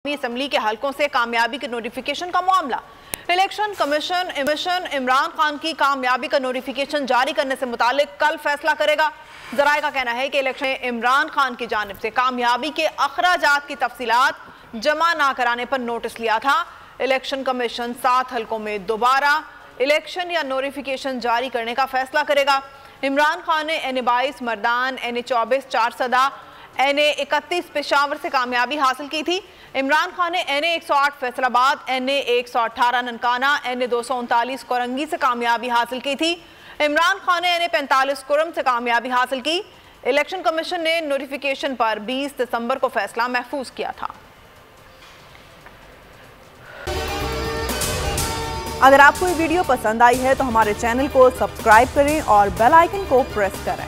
Assembly के हलकों से कामयाबी के नोटिफिकेशन का मामला। इलेक्शन कमीशन इमरान खान की कामयाबी का नोटिफिकेशन जारी करने से मुतालिक कल फैसला करेगा। जराये का कहना है कि इलेक्शन में इमरान खान की जानिब से कामयाबी के अखराजात की तफसीलात जमा ना कराने पर नोटिस लिया था। इलेक्शन कमीशन 7 हलकों में दोबारा इलेक्शन या नोटिफिकेशन जारी करने का फैसला करेगा। इमरान खान ने NA-22 Mardan, NA-24 Charsadda, NA-31 Peshawar से कामयाबी हासिल की थी। इमरान खान ने NA-108 Faisalabad, NA-118 Nankana, NA-239 Korangi से कामयाबी हासिल की थी। इमरान खान ने NA-45 कुरम से कामयाबी हासिल की। इलेक्शन कमीशन ने नोटिफिकेशन पर 20 दिसंबर को फैसला महफूज किया था। अगर आपको ये वीडियो पसंद आई है तो हमारे चैनल को सब्सक्राइब करें और बेल आइकन को प्रेस करें।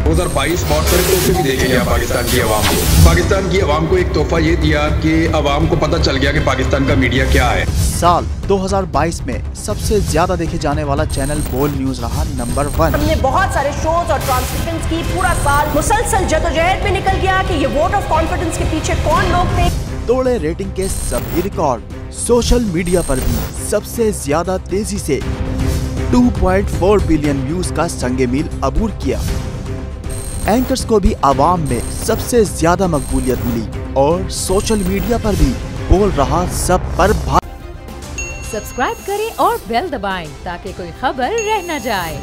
2022 बहुत सारे तोहफे भी देखे गया पाकिस्तान की अवाम को एक तोहफा ये दिया कि अवाम को पता चल गया कि पाकिस्तान का मीडिया क्या है। साल 2022 में सबसे ज्यादा देखे जाने वाला चैनल बोल न्यूज रहा नंबर 1। हमने बहुत सारे शोज और ट्रांसमिशंस की, पूरा साल मुसलसल जदोजहद में निकल गया कि ये वोट ऑफ कॉन्फिडेंस के पीछे कौन लोग थे। तोड़े रेटिंग के सभी रिकॉर्ड। सोशल मीडिया पर भी सबसे ज्यादा तेजी से 2.4 बिलियन व्यूज का संगे मील अबूर किया। एंकर्स को भी आवाम में सबसे ज्यादा मकबूलियत मिली और सोशल मीडिया पर भी बोल रहा सब पर सब्सक्राइब करें और बेल दबाएं ताकि कोई खबर रह न जाए।